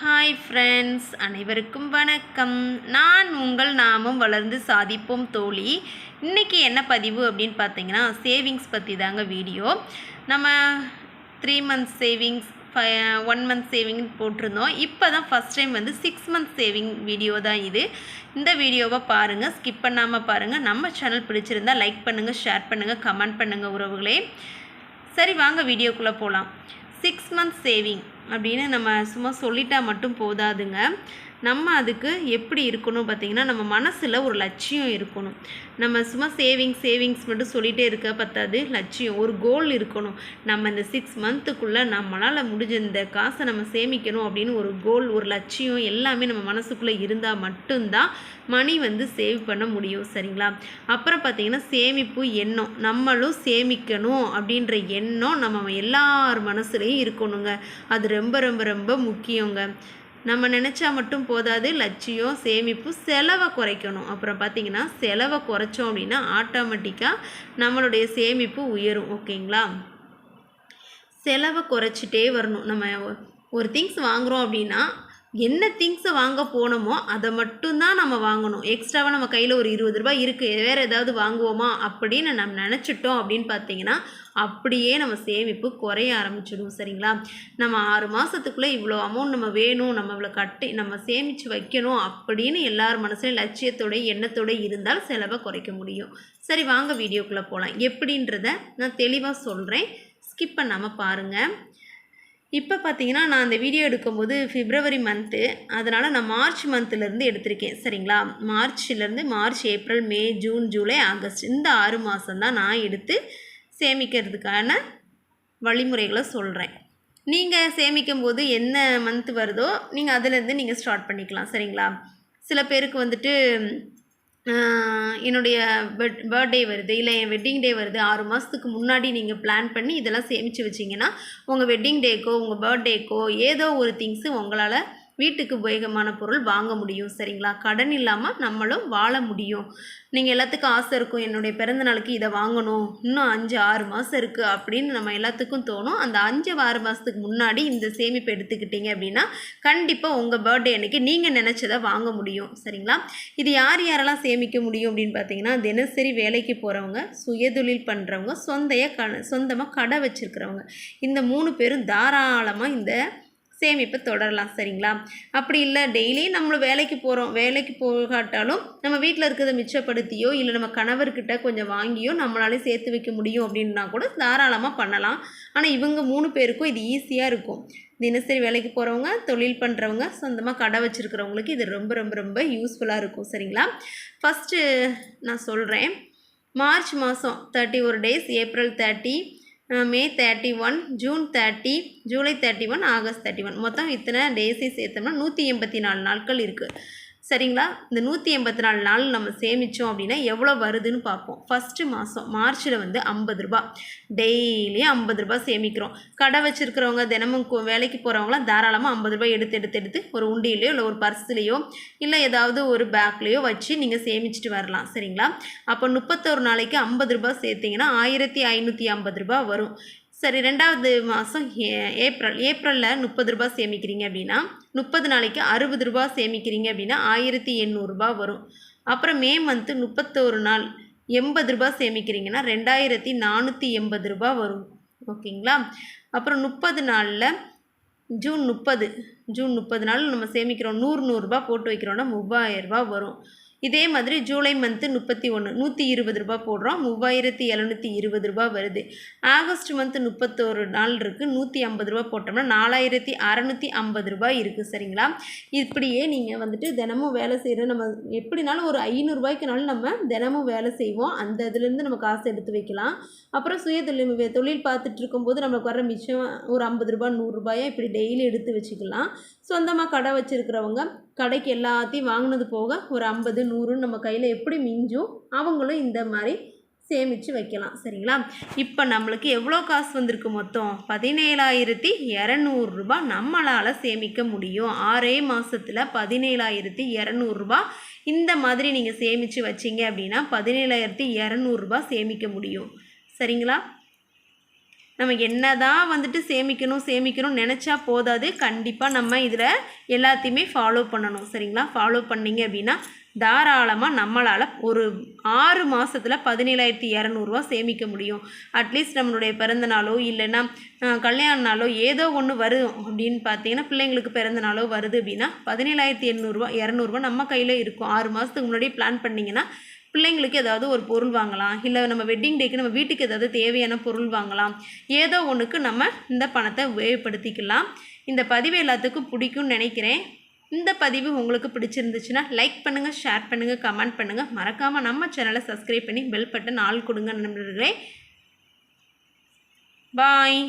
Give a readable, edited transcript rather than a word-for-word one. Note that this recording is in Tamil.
ஹாய் ஃப்ரெண்ட்ஸ், அனைவருக்கும் வணக்கம். நான் உங்கள் நாமும் வளர்ந்து சாதிப்போம் தோழி. இன்றைக்கி என்ன பதிவு அப்படின்னு பார்த்தீங்கன்னா, சேவிங்ஸ் பற்றி தாங்க வீடியோ. நம்ம 3 months சேவிங்ஸ் 1 month சேவிங் போட்டிருந்தோம். இப்போ தான் first time 6 months saving video தான் இது. இந்த வீடியோவை பாருங்கள், ஸ்கிப் பண்ணாமல் பாருங்கள். நம்ம சேனல் பிடிச்சிருந்தா லைக் பண்ணுங்கள், ஷேர் பண்ணுங்கள், கமெண்ட் பண்ணுங்கள் உறவுகளே. சரி, வாங்க வீடியோக்குள்ளே போகலாம். 6 months சேவிங் அப்படின்னு நம்ம சும்மா சொல்லிட்டா மட்டும் போதாதுங்க. நம்ம அதுக்கு எப்படி இருக்கணும் பார்த்திங்கன்னா, நம்ம மனசில் ஒரு லட்சியம் இருக்கணும். நம்ம சும்மா சேவிங்ஸ் மட்டும் சொல்லிகிட்டே இருக்க பத்தாது, லட்சியம் ஒரு கோல் இருக்கணும். நம்ம இந்த 6 monthக்குள்ளே நம்மளால் முடிஞ்ச இந்த காசை நம்ம சேமிக்கணும் அப்படின்னு ஒரு கோல், ஒரு லட்சியம் எல்லாமே நம்ம மனசுக்குள்ளே இருந்தால் மட்டும்தான் மணி சேவ் பண்ண முடியும். சரிங்களா? அப்புறம் பார்த்திங்கன்னா, சேமிப்பு எண்ணம், நம்மளும் சேமிக்கணும் அப்படின்ற எண்ணம் நம்ம எல்லார் மனசுலேயும் இருக்கணுங்க. அது ரொம்ப ரொம்ப ரொம்ப முக்கியங்க. நம்ம நினச்சா மட்டும் போதாது, லட்சியம், சேமிப்பு, செலவை குறைக்கணும். அப்புறம் பார்த்திங்கன்னா, செலவை குறைச்சோம் அப்படின்னா ஆட்டோமேட்டிக்காக நம்மளுடைய சேமிப்பு உயரும். ஓகேங்களா? செலவை குறைச்சிட்டே வரணும். நம்ம ஒரு திங்ஸ் வாங்குகிறோம் அப்படின்னா, என்ன திங்ஸை வாங்க போனோமோ அதை மட்டும்தான் நம்ம வாங்கணும். எக்ஸ்ட்ராவாக நம்ம கையில் ஒரு 20 ரூபாய் இருக்குது, வேறு ஏதாவது வாங்குவோமா அப்படின்னு நம்ம நினச்சிட்டோம் அப்படின்னு பார்த்தீங்கன்னா, அப்படியே நம்ம சேமிப்பு குறைய ஆரம்பிச்சிடும். சரிங்களா? நம்ம 6 மாதத்துக்குள்ளே இவ்வளோ அமௌண்ட் நம்ம வேணும், நம்ம இவ்வளோ நம்ம சேமித்து வைக்கணும் அப்படின்னு எல்லார் மனசுலையும் லட்சியத்தோட எண்ணத்தோடு இருந்தால் செலவை குறைக்க முடியும். சரி, வாங்க வீடியோக்குள்ளே போகலாம். எப்படின்றத நான் தெளிவாக சொல்கிறேன், ஸ்கிப் பண்ணாமல் பாருங்கள். இப்போ பார்த்தீங்கன்னா, நான் அந்த வீடியோ எடுக்கும்போது February மந்த்து, அதனால் நான் மார்ச் மந்த்லேருந்து எடுத்திருக்கேன். சரிங்களா? மார்ச்லேருந்து மார்ச், ஏப்ரல், மே, ஜூன், ஜூலை, ஆகஸ்ட் இந்த 6 மாதம்தான் நான் எடுத்து சேமிக்கிறதுக்கான வழிமுறைகளை சொல்கிறேன். நீங்கள் சேமிக்கும்போது என்ன மந்த் வருதோ நீங்கள் அதிலேருந்து நீங்கள் ஸ்டார்ட் பண்ணிக்கலாம். சரிங்களா? சில பேருக்கு என்னுடைய பர்த்டே வருது, இல்லை என் வெட்டிங் டே வருது, 6 மாதத்துக்கு முன்னாடி நீங்கள் பிளான் பண்ணி இதெல்லாம் சேமித்து வச்சிங்கன்னா உங்கள் வெட்டிங் டேக்கோ உங்கள் பர்த்டேக்கோ ஏதோ ஒரு திங்ஸு உங்களால் வீட்டுக்கு உபயோகமான பொருள் வாங்க முடியும். சரிங்களா? கடன் இல்லாமல் நம்மளும் வாழ முடியும். நீங்கள் எல்லாத்துக்கும் ஆசை இருக்கும், என்னுடைய பிறந்த நாளுக்கு இதை வாங்கணும், இன்னும் 5-6 மாதம் இருக்குது அப்படின்னு நம்ம எல்லாத்துக்கும் தோணும். அந்த 5-6 மாதத்துக்கு முன்னாடி இந்த சேமிப்பு எடுத்துக்கிட்டீங்க அப்படின்னா கண்டிப்பாக உங்கள் பர்த்டே அன்றைக்கி நீங்கள் நினச்சதை வாங்க முடியும். சரிங்களா? இது யாரெல்லாம் சேமிக்க முடியும் அப்படின்னு பார்த்தீங்கன்னா, தினசரி வேலைக்கு போகிறவங்க, சுயதொழில் பண்ணுறவங்க, சொந்தமாக கடை வச்சுருக்கிறவங்க, இந்த 3 பேரும் தாராளமாக இந்த சேமிப்பை தொடரலாம். சரிங்களா? அப்படி இல்லை, டெய்லி நம்மளும் வேலைக்கு போகிறோம், வேலைக்கு போகாட்டாலும் நம்ம வீட்டில் இருக்கிறத மிச்சப்படுத்தியோ இல்லை நம்ம கணவர்கிட்ட கொஞ்சம் வாங்கியோ நம்மளாலே சேர்த்து வைக்க முடியும் அப்படின்னா கூட தாராளமாக பண்ணலாம். ஆனால் இவங்க 3 பேருக்கும் இது ஈஸியாக இருக்கும். தினசரி வேலைக்கு போகிறவங்க, தொழில் பண்ணுறவங்க, சொந்தமாக கடை வச்சுருக்கிறவங்களுக்கு இது ரொம்ப ரொம்ப ரொம்ப யூஸ்ஃபுல்லாக இருக்கும். சரிங்களா? ஃபஸ்ட்டு நான் சொல்கிறேன். மார்ச் மாதம் 31 days, ஏப்ரல் 30, மே 31, ஜூன் 30, ஜூலை 31, ஆகஸ்ட் 31, மொத்தம் இத்தனை டேஸையும் சேர்த்தோம்னா 184 நாட்கள் இருக்குது. சரிங்களா? இந்த 184 நாள் நம்ம சேமித்தோம் அப்படின்னா எவ்வளோ வருதுன்னு பார்ப்போம். ஃபஸ்ட்டு மாதம் மார்ச்சில் 50 ரூபா, டெய்லியும் 50 ரூபா சேமிக்கிறோம். கடை வச்சுருக்கிறவங்க, தினமும் வேலைக்கு போகிறவங்களாம் தாராளமாக 50 ரூபாய் எடுத்து ஒரு உண்டியிலையோ இல்லை ஒரு பர்ஸ்லேயோ இல்லை ஏதாவது ஒரு பேக்லேயோ வச்சு நீங்கள் சேமிச்சுட்டு வரலாம். சரிங்களா? அப்போ 31 நாளைக்கு 50 ரூபா சேர்த்திங்கன்னா 1550 ரூபா வரும். சரி, 2வது மாதம் ஏப்ரலில் 30 ரூபா சேமிக்கிறீங்க அப்படின்னா 30 நாளைக்கு 60 ரூபா சேமிக்கிறீங்க அப்படின்னா 1800 ரூபா வரும். அப்புறம் மே மந்த்து 31 நாள் 80 ரூபா சேமிக்கிறீங்கன்னா 2480 ரூபா வரும். ஓகேங்களா? அப்புறம் 30 நாளில் ஜூன் 30 நாள் நம்ம சேமிக்கிறோம், 100 ரூபா போட்டு வைக்கிறோன்னா 3000 ரூபா வரும். இதே மாதிரி ஜூலை மந்த்து 31 120 ரூபா போடுறோம், 3720 ரூபா வருது. ஆகஸ்ட் மந்த்து 31 நாள் இருக்குது, 150 ரூபா போட்டோம்னா 4650 ரூபாய் இருக்குது. சரிங்களா? இப்படியே நீங்கள் தினமும் வேலை செய்கிற நம்ம எப்படினாலும் ஒரு 500 ரூபாய்க்குனாலும் நம்ம தினமும் வேலை செய்வோம். அந்த இதுலேருந்து நம்ம காசு எடுத்து வைக்கலாம். அப்புறம் தொழில் பார்த்துட்டு இருக்கும்போது நம்மளுக்கு வர மிச்சம் ஒரு 50 ரூபா 100 ரூபாயா இப்படி டெய்லி எடுத்து வச்சுக்கலாம். சொந்தமாக கடை வச்சுருக்கிறவங்க கடைக்கு எல்லாத்தையும் வாங்கினது போக ஒரு 50 100 நம்ம கையில் எப்படி மிஞ்சும் அவங்களும் இந்த மாதிரி சேமித்து வைக்கலாம். சரிங்களா? இப்போ நம்மளுக்கு எவ்வளோ காசு வந்திருக்கு? மொத்தம் 17200 ரூபா நம்மளால் சேமிக்க முடியும். 6 மாதத்தில் 17200 ரூபா இந்த மாதிரி நீங்கள் சேமித்து வச்சிங்க அப்படின்னா 17200 ரூபா சேமிக்க முடியும். சரிங்களா? நம்ம என்ன தான் வந்துட்டு சேமிக்கணும்னு நினச்சா போதாது. கண்டிப்பாக நம்ம இதில் எல்லாத்தையுமே ஃபாலோ பண்ணணும். சரிங்களா? ஃபாலோ பண்ணிங்க அப்படின்னா தாராளமாக நம்மளால் ஒரு 6 மாதத்தில் 17,200 சேமிக்க முடியும். அட்லீஸ்ட் நம்மளுடைய பிறந்த நாளோ இல்லைன்னா கல்யாண நாளோ ஏதோ ஒன்று வரும் அப்படின்னு பார்த்தீங்கன்னா, பிள்ளைங்களுக்கு பிறந்த நாளோ வருது அப்படின்னா 17,200 நம்ம கையில் இருக்கும். 6 மாதத்துக்கு முன்னாடியே பிளான் பண்ணிங்கன்னா பிள்ளைங்களுக்கு ஏதாவது ஒரு பொருள் வாங்கலாம், இல்லை நம்ம வெட்டிங் டேக்கு நம்ம வீட்டுக்கு ஏதாவது தேவையான பொருள் வாங்கலாம், ஏதோ ஒன்றுக்கு நம்ம இந்த பணத்தை உபயோகப்படுத்திக்கலாம். இந்த பதிவு எல்லாத்துக்கும் பிடிக்கும்னு நினைக்கிறேன். இந்த பதிவு உங்களுக்கு பிடிச்சிருந்துச்சுன்னா லைக் பண்ணுங்கள், ஷேர் பண்ணுங்கள், கமெண்ட் பண்ணுங்கள். மறக்காமல் நம்ம சேனலை சப்ஸ்கிரைப் பண்ணி பெல் பட்டன் ஆல் கொடுங்க நண்பர்களே. பாய்.